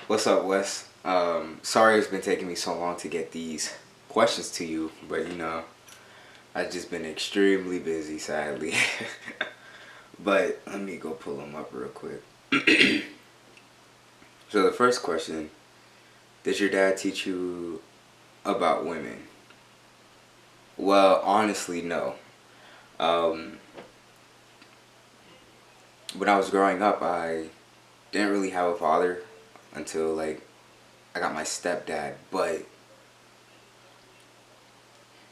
What's up, Wes? Sorry it's been taking me so long to get these questions to you, but I've just been extremely busy, sadly. But let me go pull them up real quick. So the first question, did your dad teach you about women? Well, honestly, no. Um, when I was growing up, I didn't really have a father until I got my stepdad, but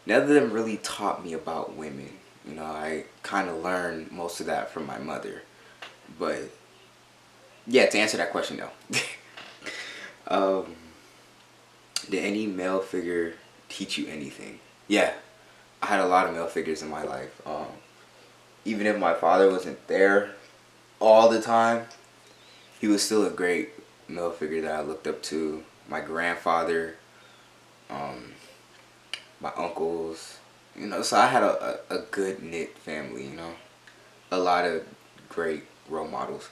none of them really taught me about women. I kind of learned most of that from my mother. But yeah, to answer that question, no. um, did any male figure teach you anything? Yeah, I had a lot of male figures in my life. Even if my father wasn't there all the time, he was still a great male figure that I looked up to. My grandfather, um, my uncles, so I had a good knit family, a lot of great role models.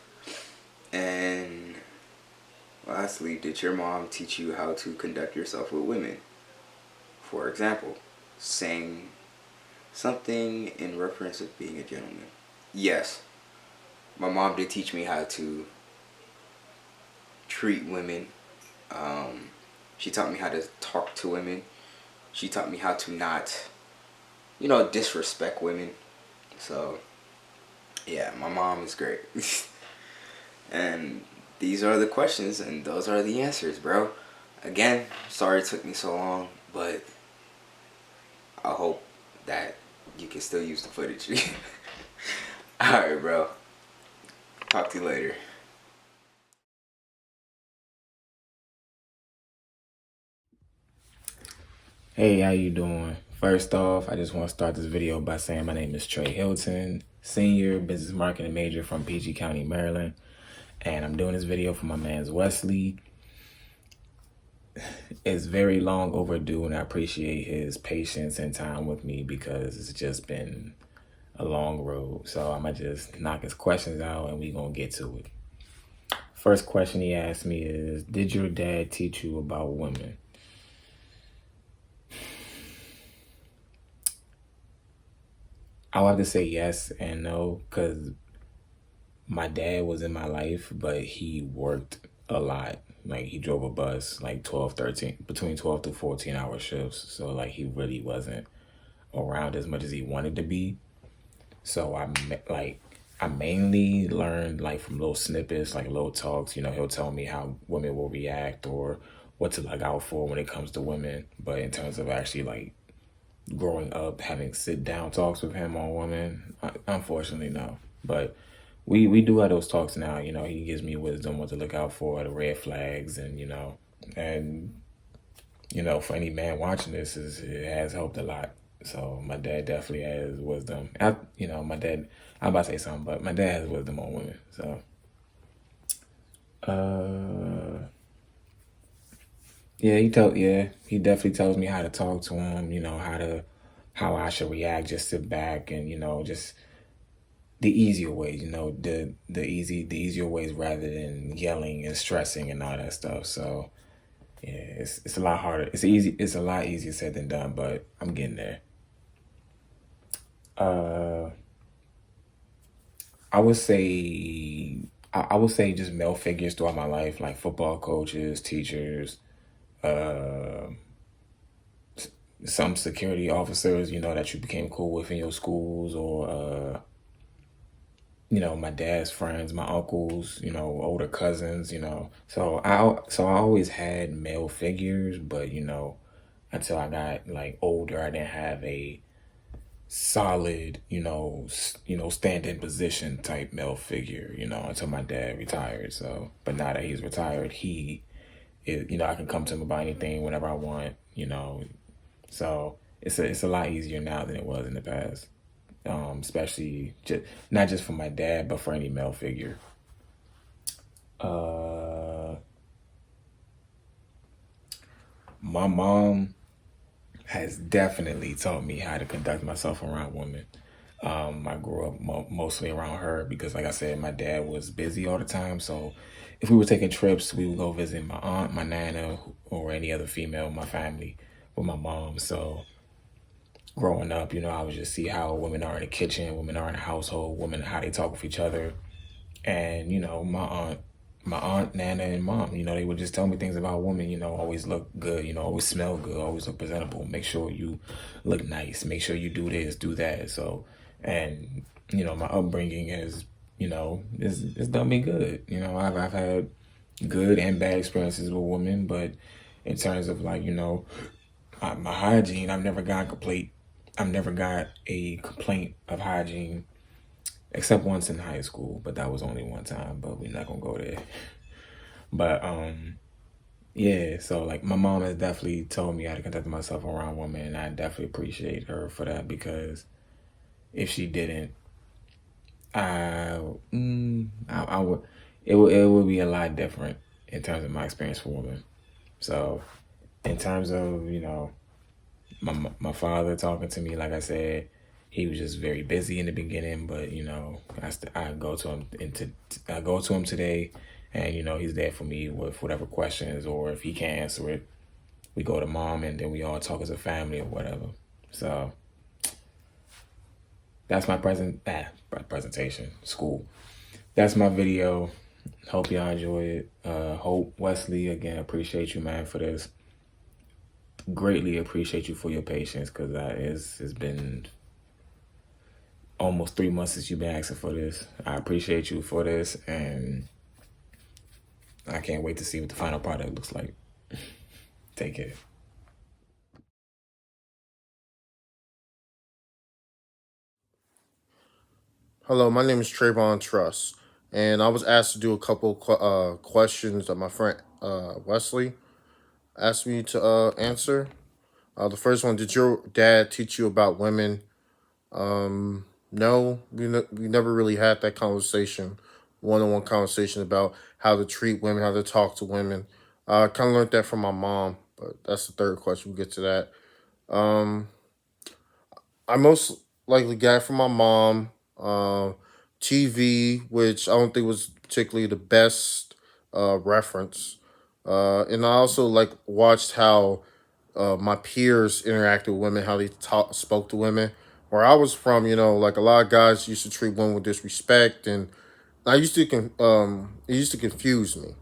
And lastly, did your mom teach you how to conduct yourself with women? For example, saying something in reference of being a gentleman. Yes, my mom did teach me how to treat women. Um, she taught me how to talk to women. She taught me how to not, disrespect women. So, yeah, my mom is great. And these are the questions, and those are the answers, bro. Again, sorry it took me so long, but I hope that you can still use the footage. Alright, bro. Talk to you later. Hey, how you doing? First off, I just want to start this video by saying my name is Trey Hilton, senior business marketing major from PG County, Maryland, and I'm doing this video for my man's Wesley. It's very long overdue, and I appreciate his patience and time with me because it's just been a long road. So I'm gonna just knock his questions out, and we gonna get to it. First question he asked me is, did your dad teach you about women? I'll have to say yes and no because my dad was in my life, but he worked a lot. Like he drove a bus like 12, 13, between 12 to 14-hour shifts. So like he really wasn't around as much as he wanted to be. So I mainly learned like from little snippets, like little talks. He'll tell me how women will react or what to look out for when it comes to women. But in terms of actually like growing up, having sit down talks with him on women, unfortunately no. But we do have those talks now. He gives me wisdom, what to look out for, the red flags, and for any man watching this, it has helped a lot. So my dad definitely has wisdom. My dad. I'm about to say something, but my dad has wisdom on women. So, yeah, he definitely tells me how to talk to him. How I should react. Just sit back and just the easier ways. The easier ways rather than yelling and stressing and all that stuff. So yeah, it's a lot harder. It's a lot easier said than done, but I'm getting there. Uh, I would say I would say just male figures throughout my life, like football coaches, teachers, uh, some security officers, that you became cool with in your schools, or my dad's friends, my uncles, older cousins, So I always had male figures, but until I got like older, I didn't have a solid, stand in position type male figure, until my dad retired. So, but now that he's retired, I can come to him about anything whenever I want, So it's a lot easier now than it was in the past. Especially just not just for my dad, but for any male figure. Uh, my mom has definitely taught me how to conduct myself around women. I grew up mostly around her because, like I said, my dad was busy all the time. So if we were taking trips, we would go visit my aunt, my nana, or any other female in my family with my mom. So growing up, I would just see how women are in the kitchen, women are in the household, women how they talk with each other, and my aunt, nana, and mom, they would just tell me things about women. Always look good, always smell good, always look presentable. Make sure you look nice. Make sure you do this, do that. So, and my upbringing has, it's done me good. I've had good and bad experiences with women, but in terms of like my hygiene, I've never got a complaint of hygiene except once in high school, but that was only one time. But we're not gonna go there. But yeah. So like, my mom has definitely told me how to conduct myself around women, and I definitely appreciate her for that because if she didn't, I, I would, it would be a lot different in terms of my experience with women. So in terms of my father talking to me, like I said, he was just very busy in the beginning, but I go to him I go to him today, and he's there for me with whatever questions, or if he can't answer it, we go to mom, and then we all talk as a family or whatever. So that's my presentation school. That's my video. Hope y'all enjoy it. Hope Wesley, again, appreciate you, man, for this. Greatly appreciate you for your patience, because it's been almost 3 months since you've been asking for this. I appreciate you for this, and I can't wait to see what the final product looks like. Take care. Hello, my name is Trayvon Truss, and I was asked to do a couple questions that my friend Wesley asked me to answer. The first one: did your dad teach you about women? No, we never really had that conversation, one-on-one conversation about how to treat women, how to talk to women. I kind of learned that from my mom, but that's the third question. We'll get to that. Um, I most likely got it from my mom. TV, which I don't think was particularly the best reference. And I also like watched how my peers interacted with women, how they spoke to women. Where I was from, like a lot of guys used to treat women with disrespect, and it used to confuse me.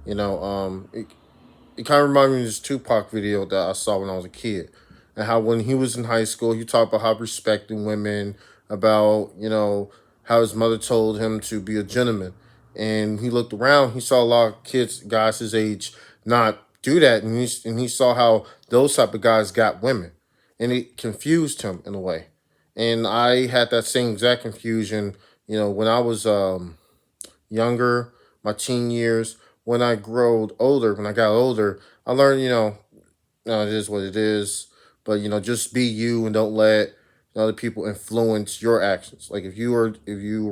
It kind of reminded me of this Tupac video that I saw when I was a kid, and how when he was in high school, he talked about how respecting women, about how his mother told him to be a gentleman, and he looked around, he saw a lot of kids, guys his age, not do that, and he saw how those type of guys got women, and it confused him in a way, and I had that same exact confusion, when I was younger, my teen years. When I when I got older, I learned, no, it is what it is. But just be you and don't let other people influence your actions. Like if you were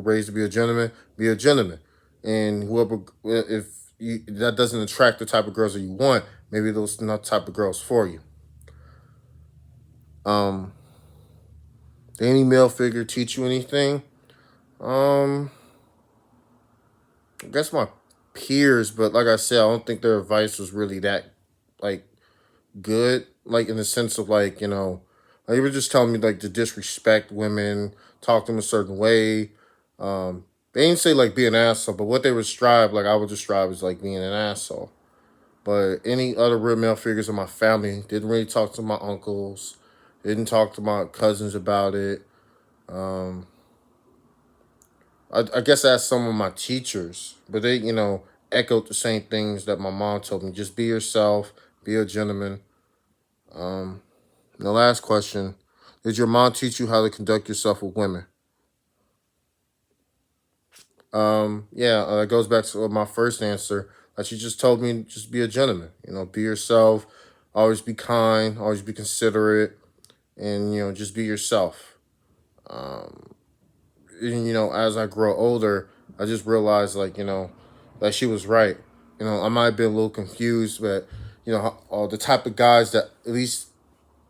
raised to be a gentleman, and whoever if that doesn't attract the type of girls that you want, maybe those are not the type of girls for you. Um, did any male figure teach you anything? Um, I guess my peers, but like I said, I don't think their advice was really that like good, like in the sense of like they were just telling me like to disrespect women, talk to them a certain way. They didn't say like be an asshole, but what they would strive, like I would describe as like being an asshole. But any other real male figures in my family didn't really talk to my uncles, didn't talk to my cousins about it. Um, I guess I asked some of my teachers, but they, echoed the same things that my mom told me. Just be yourself, be a gentleman. Um, and the last question: did your mom teach you how to conduct yourself with women? Yeah, it goes back to my first answer. She just told me just be a gentleman. Be yourself, always be kind, always be considerate, and just be yourself. Um, and, as I grow older, I just realized that she was right. I might have been a little confused, but all the type of guys that at least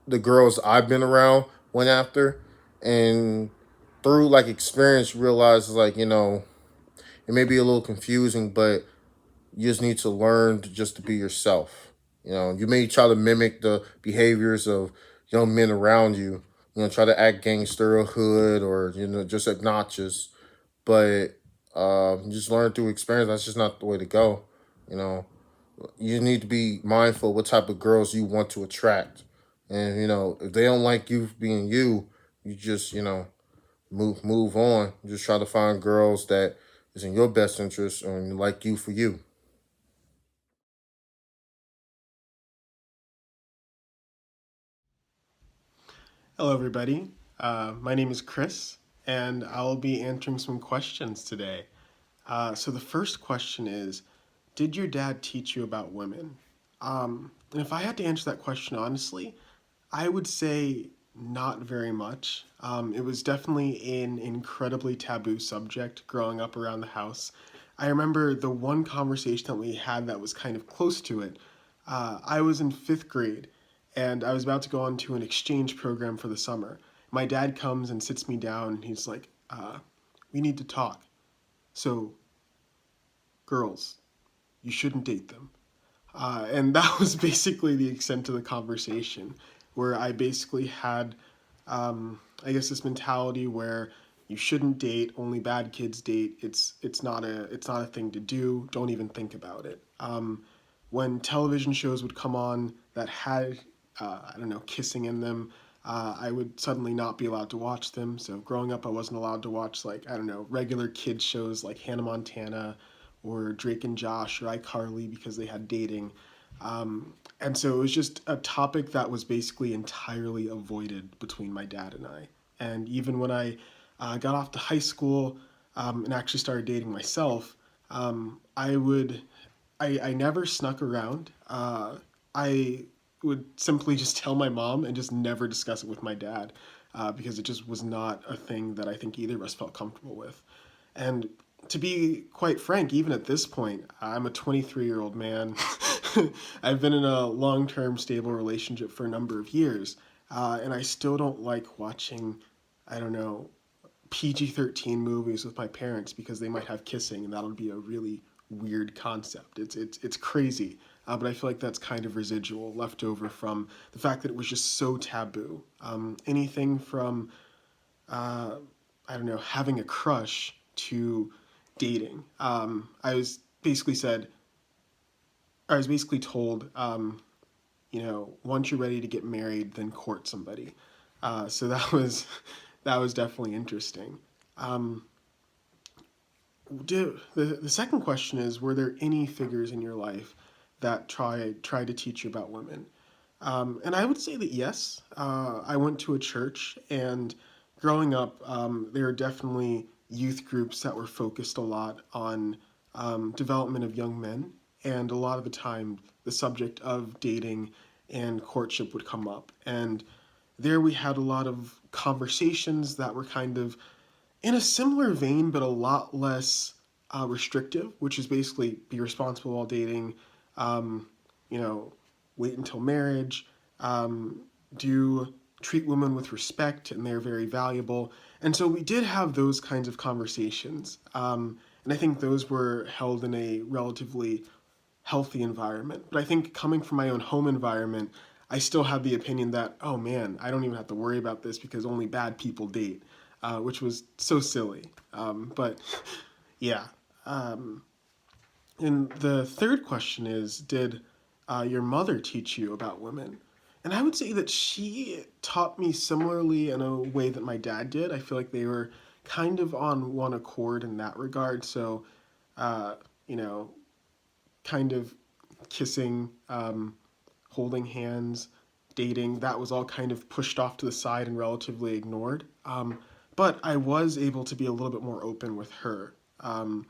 the girls I've been around went after, and through like experience realize like, it may be a little confusing, but you just need to learn just to be yourself. You may try to mimic the behaviors of young men around you. Try to act gangster or hood or just obnoxious, but you just learn through experience. That's just not the way to go. You know, you need to be mindful what type of girls you want to attract, and if they don't like you being you, you just move on. Just try to find girls that is in your best interest and like you for you. Hello, everybody. My name is Chris, and I'll be answering some questions today. So, the first question is, did your dad teach you about women? And if I had to answer that question honestly, I would say not very much. It was definitely an incredibly taboo subject growing up around the house. I remember the one conversation that we had that was kind of close to it. I was in fifth grade, and I was about to go on to an exchange program for the summer. My dad comes and sits me down, and he's like, "We need to talk. So, girls, you shouldn't date them." And that was basically the extent of the conversation, where I basically had, I guess, this mentality where you shouldn't date. Only bad kids date. It's not a thing to do. Don't even think about it. When television shows would come on that had, I don't know, kissing in them, I would suddenly not be allowed to watch them. So growing up, I wasn't allowed to watch, like, I don't know, regular kids shows like Hannah Montana or Drake and Josh or iCarly because they had dating. And so it was just a topic that was basically entirely avoided between my dad and I. And even when I got off to high school and actually started dating myself, I would I never snuck around. I would simply just tell my mom and just never discuss it with my dad because it just was not a thing that I think either of us felt comfortable with. And to be quite frank, even at this point, I'm a 23-year-old man. I've been in a long term, stable relationship for a number of years, and I still don't like watching, I don't know, PG-13 movies with my parents because they might have kissing, and that'll be a really weird concept. It's crazy, but I feel like that's kind of residual left over from the fact that it was just so taboo. Anything from I don't know, having a crush to dating. I was basically told, once you're ready to get married, then court somebody. So that was that was definitely interesting. Um, the second question is, were there any figures in your life that tried to teach you about women? And I would say that yes. I went to a church, and growing up, there are definitely youth groups that were focused a lot on development of young men, and a lot of the time, the subject of dating and courtship would come up. And there we had a lot of conversations that were kind of in a similar vein, but a lot less restrictive, which is basically be responsible while dating, um, you know, wait until marriage, do treat women with respect, and they're very valuable. And so we did have those kinds of conversations. And I think those were held in a relatively healthy environment. But I think coming from my own home environment, I still have the opinion that, oh man, I don't even have to worry about this because only bad people date, which was so silly. But yeah. Um, and the third question is, did your mother teach you about women? And I would say that she taught me similarly in a way that my dad did. I feel like they were kind of on one accord in that regard. So, uh, you know, kind of kissing, holding hands, dating, that was all kind of pushed off to the side and relatively ignored. But I was able to be a little bit more open with her. Um,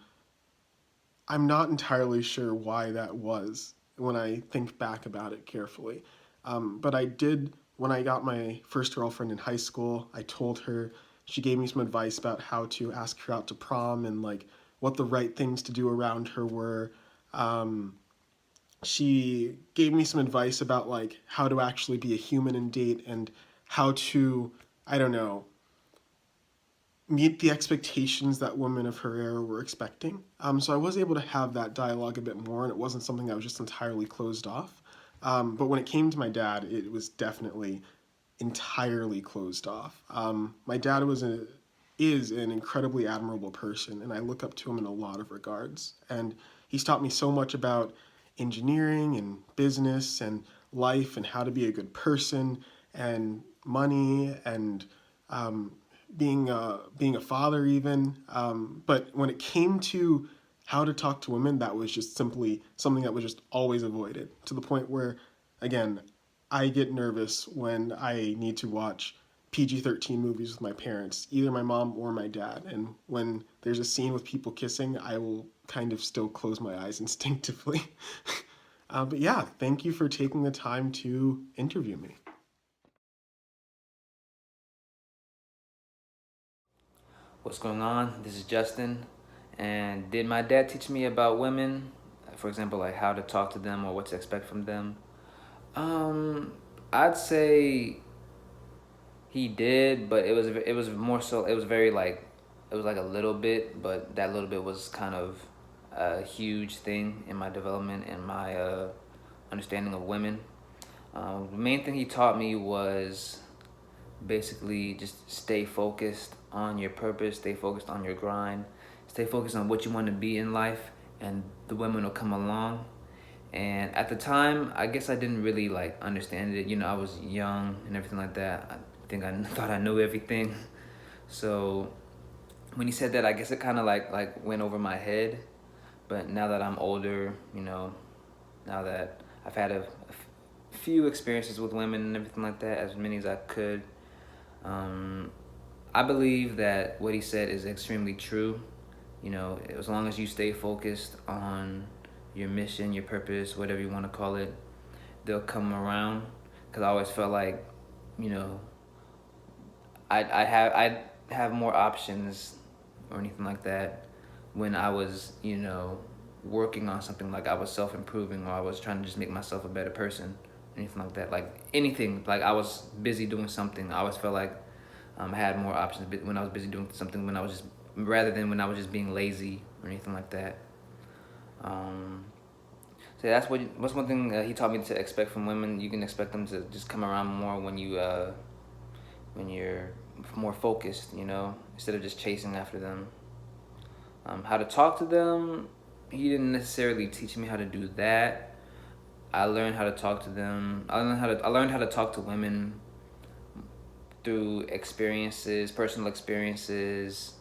I'm not entirely sure why that was when I think back about it carefully. But I did, when I got my first girlfriend in high school, I told her, she gave me some advice about how to ask her out to prom and like what the right things to do around her were. Um, she gave me some advice about like how to actually be a human and date and how to, I don't know, meet the expectations that women of her era were expecting. So I was able to have that dialogue a bit more, and it wasn't something that was just entirely closed off. But when it came to my dad, it was definitely entirely closed off. My dad is an incredibly admirable person, and I look up to him in a lot of regards. And he's taught me so much about engineering and business and life and how to be a good person and money and being a father even. But when it came to how to talk to women, that was just simply something that was just always avoided, to the point where, again, I get nervous when I need to watch PG-13 movies with my parents, either my mom or my dad. And when there's a scene with people kissing, I will kind of still close my eyes instinctively. But yeah, thank you for taking the time to interview me. What's going on? This is Justin. And did my dad teach me about women? For example, like how to talk to them or what to expect from them? Um, I'd say he did, but it was more so it was very like it was like a little bit, but that little bit was kind of a huge thing in my development and my understanding of women. The main thing he taught me was basically just stay focused on your purpose, stay focused on your grind, stay focused on what you want to be in life, and the women will come along. And at the time, I guess I didn't really like understand it. I was young and everything like that. I think I thought I knew everything. So when he said that, I guess it kind of like went over my head. But now that I'm older, now that I've had a few experiences with women and everything like that, as many as I could, I believe that what he said is extremely true. As long as you stay focused on your mission, your purpose, whatever you want to call it, they'll come around. Because I always felt like, you know, I'd have more options or anything like that when I was, working on something, like I was self-improving or I was trying to just make myself a better person, anything like that. Like anything, like I was busy doing something. I always felt like I had more options when I was busy doing something, rather than when I was just being lazy or anything like that. Um, so what's one thing he taught me to expect from women. You can expect them to just come around more when you're more focused, instead of just chasing after them. How to talk to them, he didn't necessarily teach me how to do that. I learned how to talk to them. I learned how to talk to women through experiences, personal experiences,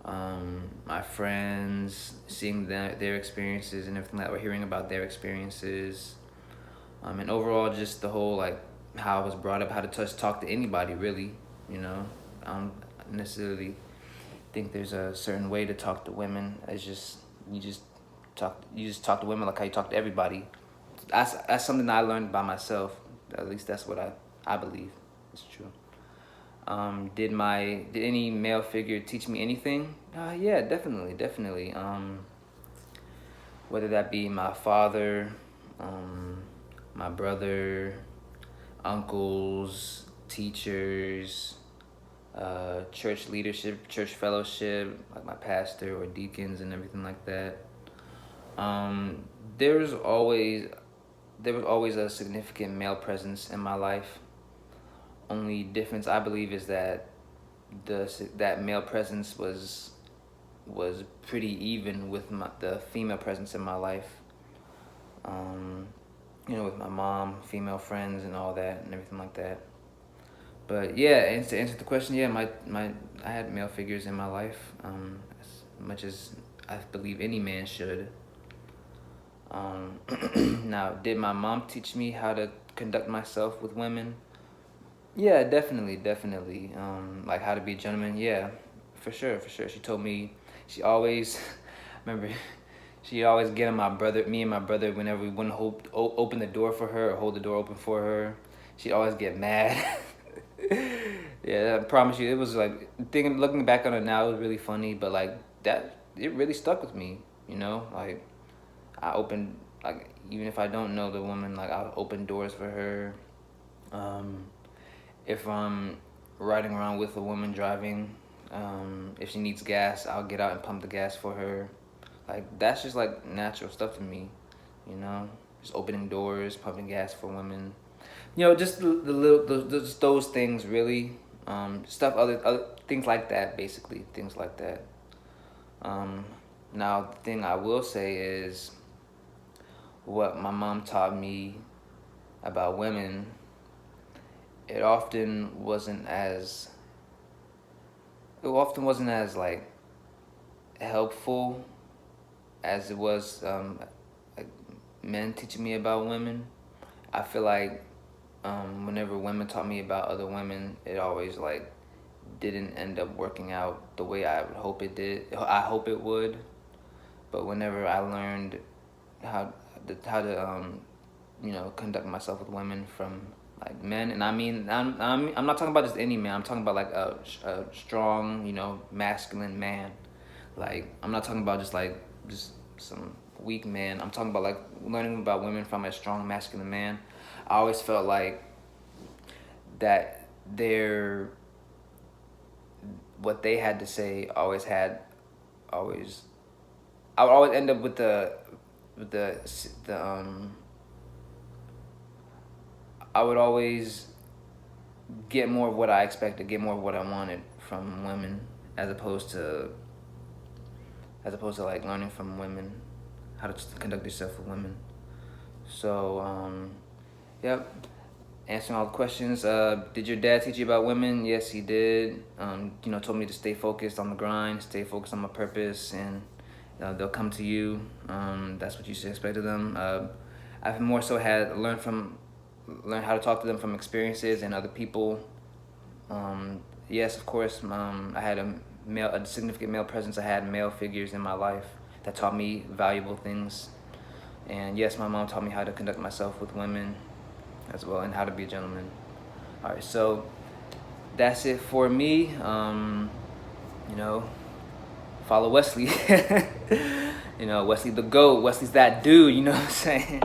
my friends, seeing their experiences and everything, that we're hearing about their experiences, and overall just the whole like how I was brought up, how to talk to anybody really. I don't necessarily think there's a certain way to talk to women. It's just you just talk to women like how you talk to everybody. That's something that I learned by myself. At least that's what I believe is true. Did any male figure teach me anything? Yeah, definitely. Whether that be my father, my brother, uncles, teachers, church leadership, church fellowship, like my pastor or deacons and everything like that. Um, there was always there was always a significant male presence in my life. Only difference I believe is that that male presence was pretty even with the female presence in my life. Um, with my mom, female friends, and all that, and everything like that. But yeah, and to answer the question, yeah, my I had male figures in my life, as much as I believe any man should. Um, Now, did my mom teach me how to conduct myself with women? Yeah, definitely. Like how to be a gentleman. Yeah, for sure. She told me. She always, remember, she always get on me and my brother whenever we wouldn't open the door for her or hold the door open for her. She'd always get mad. Yeah, I promise you, it was like looking back on it now, it was really funny. But like that, it really stuck with me. Like I opened, like even if I don't know the woman, like I'll open doors for her. Um, if I'm riding around with a woman driving, If she needs gas, I'll get out and pump the gas for her. Like, that's just like natural stuff to me, you know. Just opening doors, pumping gas for women. You know, just the little just those things really. Stuff other things like that, basically things like that. Now the thing I will say is what my mom taught me about women. It often wasn't as like helpful as it was like men teaching me about women. I feel like whenever women taught me about other women, it always like didn't end up working out the way I would hope it did. I hope it would, but whenever I learned how to conduct myself with women from like men, and I mean I'm not talking about just any man. I'm talking about like a strong, masculine man. Like, I'm not talking about just some weak man. I'm talking about like learning about women from a strong masculine man. I always felt like that what they had to say always I would always end up with the I would always get more of what I expected, get more of what I wanted from women, as opposed to like learning from women how to conduct yourself with women. So yep, answering all the questions. Did your dad teach you about women? Yes, he did. Told me to stay focused on the grind, stay focused on my purpose, and they'll come to you. That's what you should expect of them. I've more so had learn how to talk to them from experiences and other people. Yes, of course. I had a significant male presence. I had male figures in my life that taught me valuable things. And yes, my mom taught me how to conduct myself with women as well, and how to be a gentleman. All right, so that's it for me. Follow Wesley. Wesley the GOAT. Wesley's that dude. You know what I'm saying?